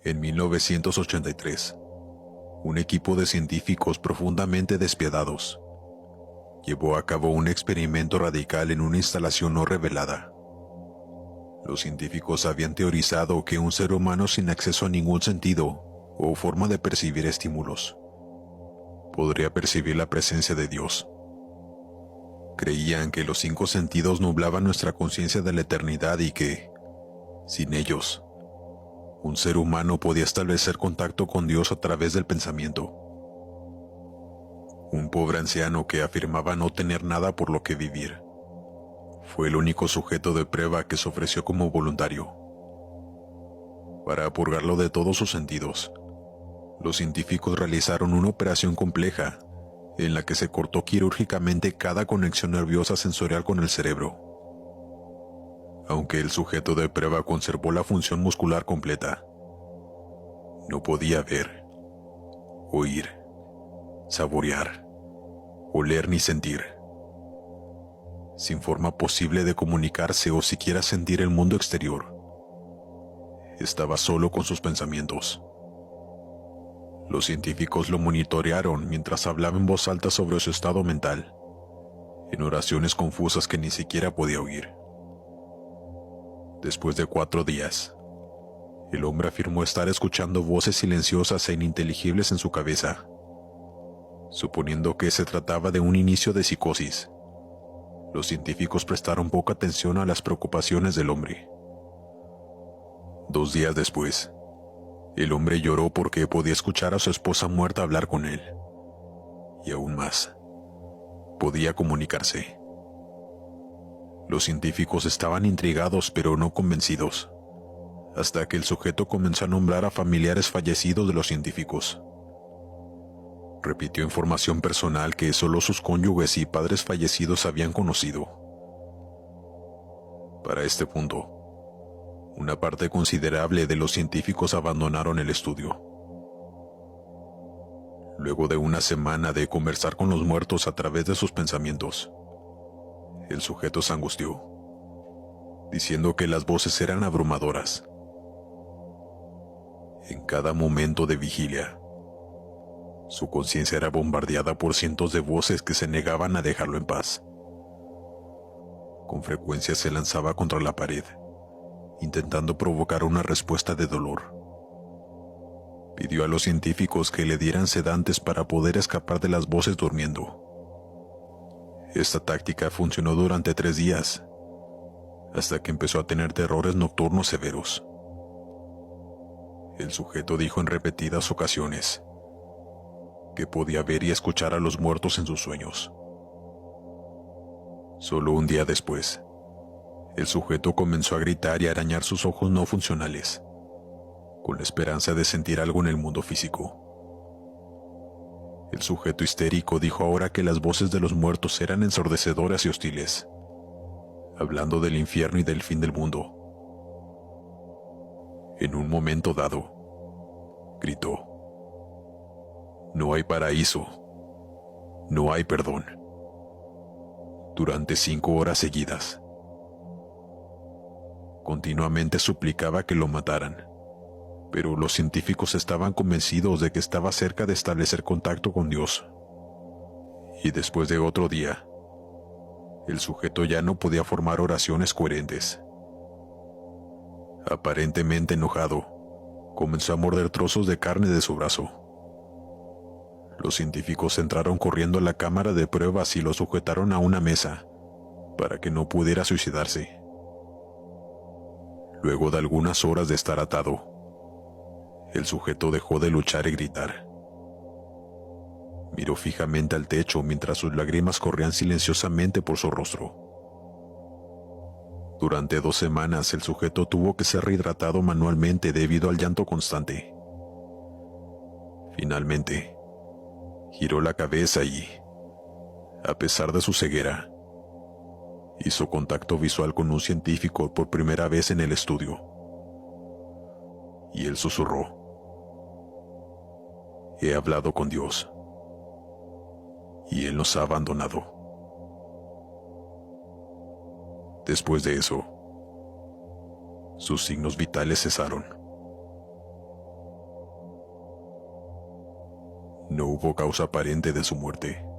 En 1983, un equipo de científicos profundamente despiadados llevó a cabo un experimento radical en una instalación no revelada. Los científicos habían teorizado que un ser humano sin acceso a ningún sentido o forma de percibir estímulos podría percibir la presencia de Dios. Creían que los 5 sentidos nublaban nuestra conciencia de la eternidad y que, sin ellos, un ser humano podía establecer contacto con Dios a través del pensamiento. Un pobre anciano que afirmaba no tener nada por lo que vivir fue el único sujeto de prueba que se ofreció como voluntario. Para purgarlo de todos sus sentidos, los científicos realizaron una operación compleja en la que se cortó quirúrgicamente cada conexión nerviosa sensorial con el cerebro. Aunque el sujeto de prueba conservó la función muscular completa, no podía ver, oír, saborear, oler ni sentir. Sin forma posible de comunicarse o siquiera sentir el mundo exterior, estaba solo con sus pensamientos. Los científicos lo monitorearon mientras hablaba en voz alta sobre su estado mental, en oraciones confusas que ni siquiera podía oír. Después de 4 días, el hombre afirmó estar escuchando voces silenciosas e ininteligibles en su cabeza. Suponiendo que se trataba de un inicio de psicosis, los científicos prestaron poca atención a las preocupaciones del hombre. 2 días después, el hombre lloró porque podía escuchar a su esposa muerta hablar con él. Y aún más, podía comunicarse. Los científicos estaban intrigados pero no convencidos, hasta que el sujeto comenzó a nombrar a familiares fallecidos de los científicos. Repitió información personal que solo sus cónyuges y padres fallecidos habían conocido. Para este punto, una parte considerable de los científicos abandonaron el estudio. Luego de una semana de conversar con los muertos a través de sus pensamientos, el sujeto se angustió, diciendo que las voces eran abrumadoras. En cada momento de vigilia, su conciencia era bombardeada por cientos de voces que se negaban a dejarlo en paz. Con frecuencia se lanzaba contra la pared, intentando provocar una respuesta de dolor. Pidió a los científicos que le dieran sedantes para poder escapar de las voces durmiendo. Esta táctica funcionó durante 3 días, hasta que empezó a tener terrores nocturnos severos. El sujeto dijo en repetidas ocasiones que podía ver y escuchar a los muertos en sus sueños. Solo un día después, el sujeto comenzó a gritar y a arañar sus ojos no funcionales, con la esperanza de sentir algo en el mundo físico. El sujeto histérico dijo ahora que las voces de los muertos eran ensordecedoras y hostiles, hablando del infierno y del fin del mundo. En un momento dado, gritó: "No hay paraíso, no hay perdón", durante 5 horas seguidas. Continuamente suplicaba que lo mataran, pero los científicos estaban convencidos de que estaba cerca de establecer contacto con Dios. Y después de otro día, el sujeto ya no podía formar oraciones coherentes. Aparentemente enojado, comenzó a morder trozos de carne de su brazo. Los científicos entraron corriendo a la cámara de pruebas y lo sujetaron a una mesa para que no pudiera suicidarse. Luego de algunas horas de estar atado, el sujeto dejó de luchar y gritar. Miró fijamente al techo mientras sus lágrimas corrían silenciosamente por su rostro. Durante 2 semanas el sujeto tuvo que ser rehidratado manualmente debido al llanto constante. Finalmente, giró la cabeza y, a pesar de su ceguera, hizo contacto visual con un científico por primera vez en el estudio. Y él susurró: "He hablado con Dios, y Él nos ha abandonado". Después de eso, sus signos vitales cesaron. No hubo causa aparente de su muerte.